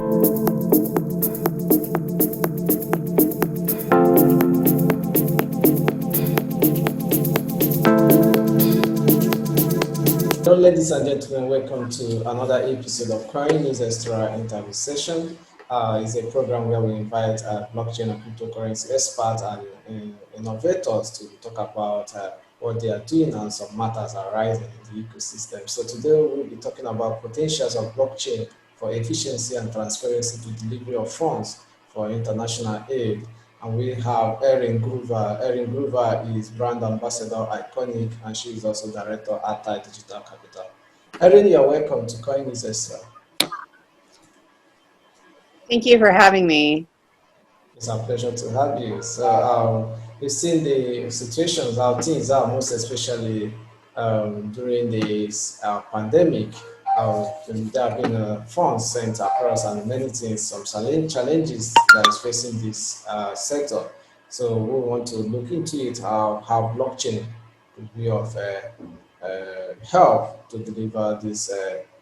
Hello, ladies and gentlemen, welcome to another episode of CoinNewsExtra interview session. It's a program where we invite blockchain and cryptocurrency experts and innovators to talk about what they are doing and some matters arising in the ecosystem. So today we'll be talking about potentials of blockchain for efficiency and transparency to delivery of funds for international aid. And we have Erin Grover. Erin Grover is brand ambassador at Iconic, and she is also director at Digital Capital. Erin, you're welcome to CoinNewsExtra. Thank you for having me. It's a pleasure to have you. So we've seen the situations, how things are, most especially during this pandemic. There have been funds sent across and many things, some challenges that is facing this sector. So we want to look into it, how blockchain could be of help to deliver these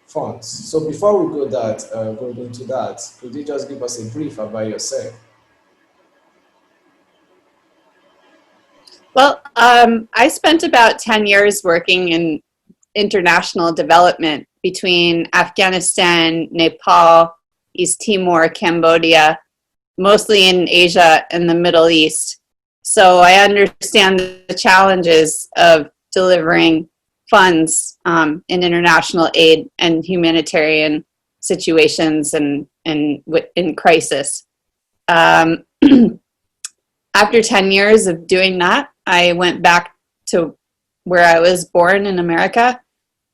funds. So before we go into that, could you just give us a brief about yourself? Well, I spent about 10 years working in international development between Afghanistan, Nepal, East Timor, Cambodia, mostly in Asia and the Middle East. So I understand the challenges of delivering funds in international aid and humanitarian situations and in crisis. After 10 years of doing that, I went back to where I was born in America.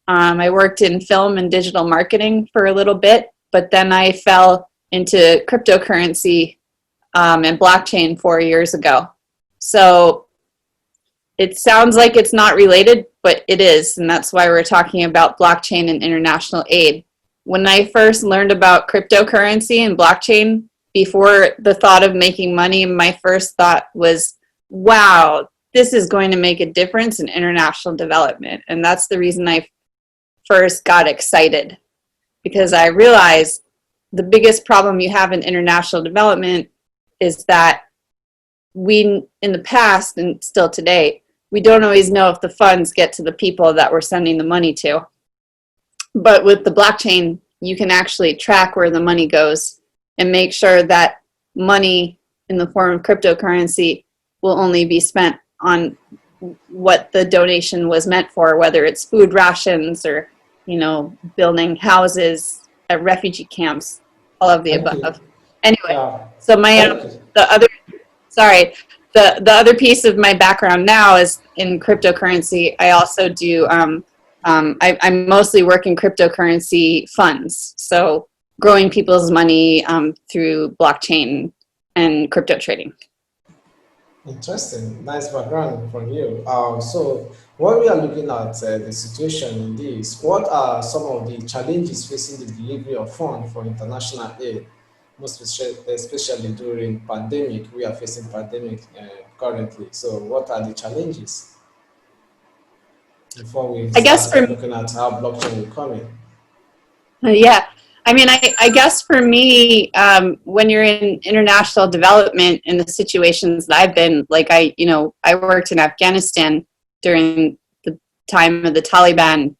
I worked in film and digital marketing for a little bit, but then I fell into cryptocurrency and blockchain 4 years ago. So it sounds like it's not related, but it is, and that's why we're talking about blockchain and international aid. When I first learned about cryptocurrency and blockchain, before the thought of making money, my first thought was, wow, this is going to make a difference in international development. And that's the reason I first got excited, because I realized the biggest problem you have in international development is that we, in the past and still today, we don't always know if the funds get to the people that we're sending the money to. But with the blockchain, you can actually track where the money goes and make sure that money in the form of cryptocurrency will only be spent on what the donation was meant for, whether it's food rations or, building houses at refugee camps, all of the above. Anyway, so the other piece of my background now is in cryptocurrency. I also do, I mostly work in cryptocurrency funds. So growing people's money through blockchain and crypto trading. Interesting, nice background from you. So when we are looking at the situation in this, what are some of the challenges facing the delivery of funds for international aid, most especially during pandemic? We are facing pandemic currently. So what are the challenges? Before we start looking at how blockchain will come in. Yeah. I mean, I guess for me, when you're in international development in the situations that I've been, like I worked in Afghanistan during the time of the Taliban.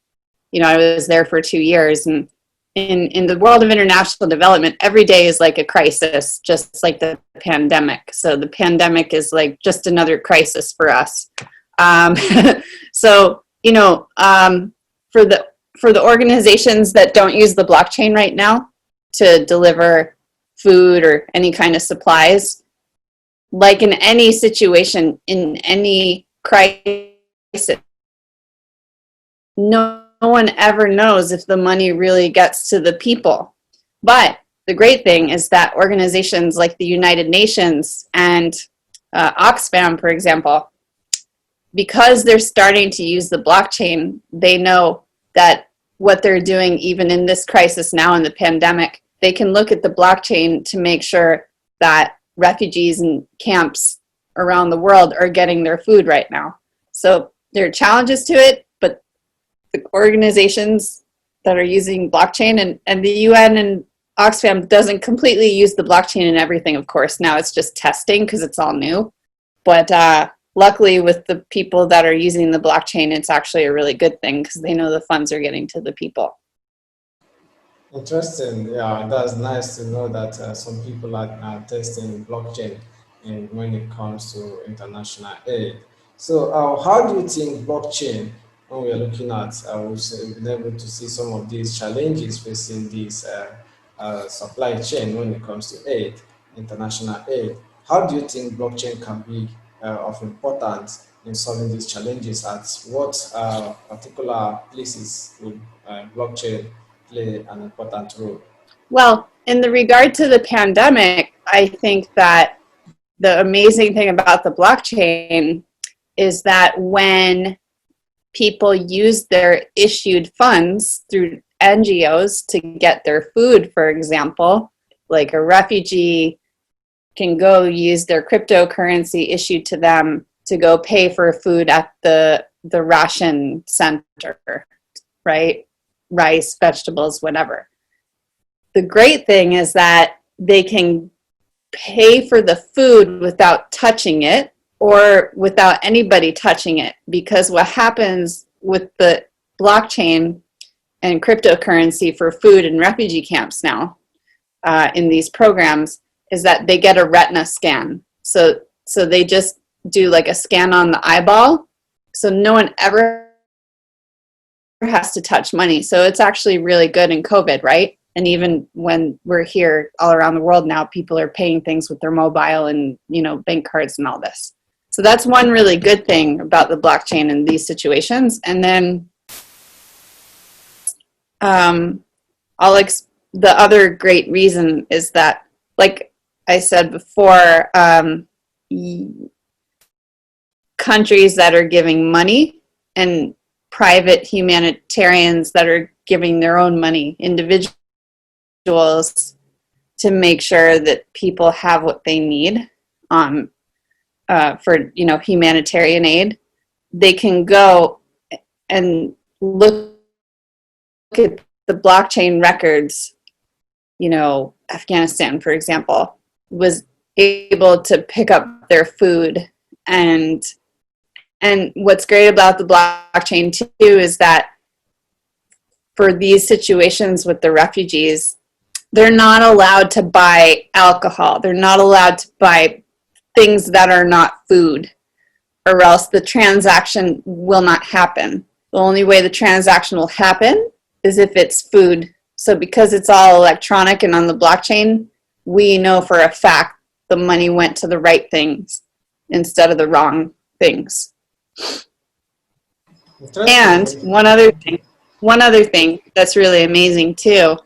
I was there for 2 years, and in the world of international development, every day is like a crisis, just like the pandemic. So the pandemic is like just another crisis for us. For the organizations that don't use the blockchain right now to deliver food or any kind of supplies, like in any situation, in any crisis, no one ever knows if the money really gets to the people. But the great thing is that organizations like the United Nations and Oxfam, for example, because they're starting to use the blockchain, they know that what they're doing, even in this crisis now in the pandemic, they can look at the blockchain to make sure that refugees in camps around the world are getting their food right now. So there are challenges to it, but the organizations that are using blockchain and the UN and Oxfam doesn't completely use the blockchain in everything, of course. Now it's just testing because it's all new. But luckily, with the people that are using the blockchain, it's actually a really good thing because they know the funds are getting to the people. Interesting. Yeah, that's nice to know that some people are testing blockchain and when it comes to international aid. So, how do you think blockchain, when we are looking at, we've been able to see some of these challenges facing this supply chain when it comes to aid, international aid. How do you think blockchain can be of importance in solving these challenges? At what particular places would blockchain play an important role? Well, in the regard to the pandemic, I think that the amazing thing about the blockchain is that when people use their issued funds through NGOs to get their food, for example, like a refugee can go use their cryptocurrency issued to them to go pay for food at the ration center, right? Rice, vegetables, whatever. The great thing is that they can pay for the food without touching it or without anybody touching it, because what happens with the blockchain and cryptocurrency for food in refugee camps now in these programs is that they get a retina scan. So they just do like a scan on the eyeball, so no one ever has to touch money. So it's actually really good in COVID, right? And even when we're here all around the world now, people are paying things with their mobile and, bank cards and all this. So that's one really good thing about the blockchain in these situations. And then the other great reason is that, like I said before, countries that are giving money and private humanitarians that are giving their own money, individuals, to make sure that people have what they need for humanitarian aid. They can go and look at the blockchain records. Afghanistan, for example, was able to pick up their food, and what's great about the blockchain too is that for these situations with the refugees, they're not allowed to buy alcohol. They're not allowed to buy things that are not food, or else the transaction will not happen. The only way the transaction will happen is if it's food. So because it's all electronic and on the blockchain, we know for a fact the money went to the right things instead of the wrong things. And one other thing that's really amazing too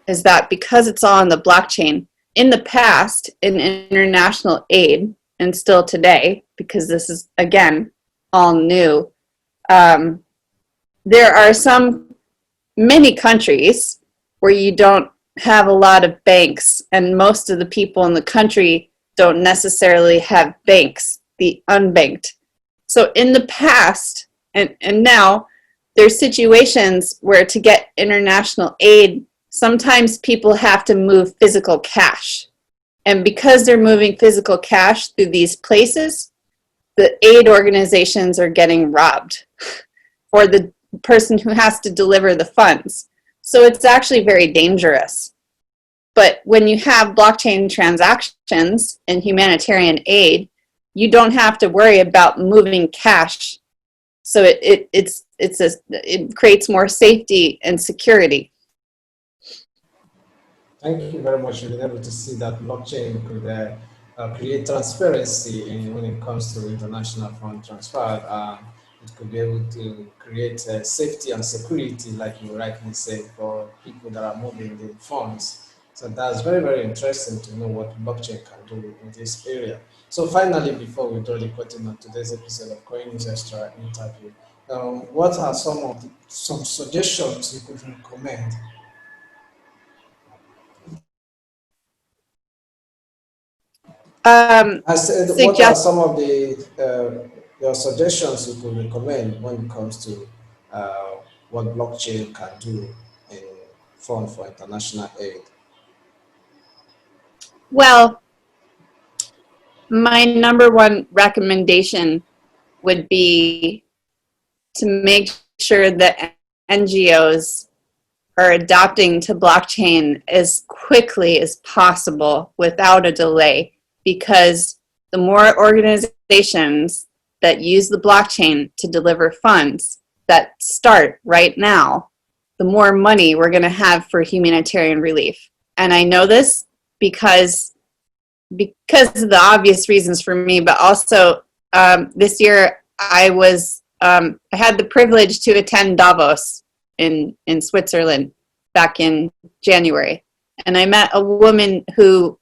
is that because it's all on the blockchain, in the past, in international aid, and still today, because this is, again, all new, there are many countries where you don't have a lot of banks, and most of the people in the country don't necessarily have banks, the unbanked. So in the past, and now, there's situations where to get international aid, sometimes people have to move physical cash. And because they're moving physical cash through these places, the aid organizations are getting robbed, or the person who has to deliver the funds. So it's actually very dangerous. But when you have blockchain transactions and humanitarian aid, you don't have to worry about moving cash. So it creates more safety and security. Thank you very much. You've been able to see that blockchain could create transparency when it comes to international fund transfer. It could be able to create safety and security, like you rightly said, for people that are moving the funds. So that's very, very interesting to know what blockchain can do in this area. So finally, before we draw the curtain on today's episode of CoinNewsExtra interview, what are some suggestions you could recommend? I said, what are some of your suggestions you could recommend when it comes to what blockchain can do in fund for international aid? Well, my number one recommendation would be to make sure that NGOs are adopting to blockchain as quickly as possible without a delay, because the more organizations that use the blockchain to deliver funds that start right now, the more money we're going to have for humanitarian relief. And I know this because of the obvious reasons for me, but also this year I had the privilege to attend Davos in Switzerland back in January, and I met a woman who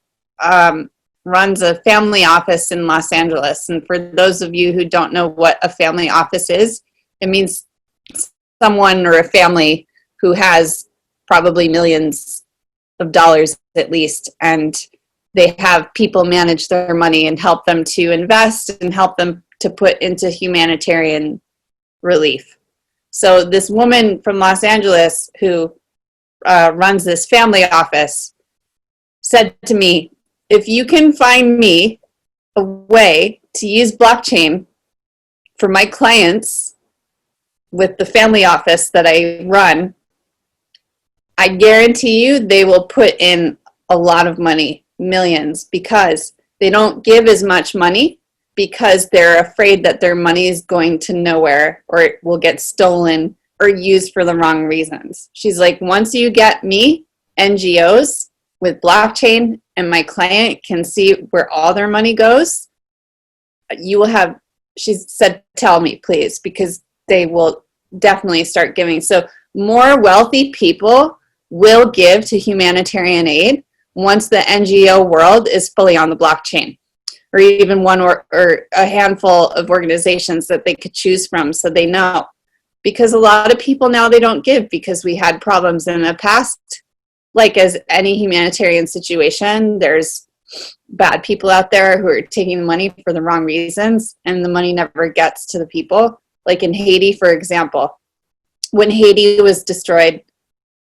runs a family office in Los Angeles. And for those of you who don't know what a family office is, it means someone or a family who has probably millions of dollars at least, and they have people manage their money and help them to invest and help them to put into humanitarian relief. So this woman from Los Angeles who runs this family office said to me, if you can find me a way to use blockchain for my clients with the family office that I run, I guarantee you they will put in a lot of money, millions, because they don't give as much money because they're afraid that their money is going to nowhere or it will get stolen or used for the wrong reasons. She's like, once you get me, NGOs with blockchain, and my client can see where all their money goes, you will have, she said, tell me please, because they will definitely start giving. So more wealthy people will give to humanitarian aid once the NGO world is fully on the blockchain, or even one or a handful of organizations that they could choose from so they know. Because a lot of people now, they don't give because we had problems in the past. Like as any humanitarian situation, there's bad people out there who are taking the money for the wrong reasons, and the money never gets to the people. Like in Haiti, for example, when Haiti was destroyed,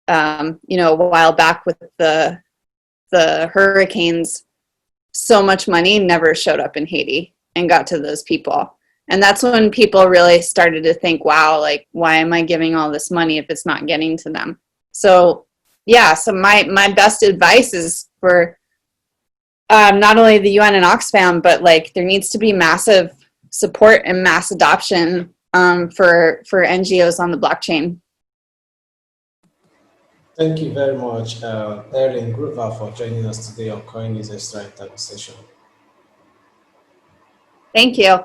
a while back with the hurricanes, so much money never showed up in Haiti and got to those people. And that's when people really started to think, wow, like, why am I giving all this money if it's not getting to them? So yeah, so my best advice is for not only the UN and Oxfam, but like there needs to be massive support and mass adoption for NGOs on the blockchain. Thank you very much, Erin Grover, for joining us today on CoinNewsExtra interview session. Thank you.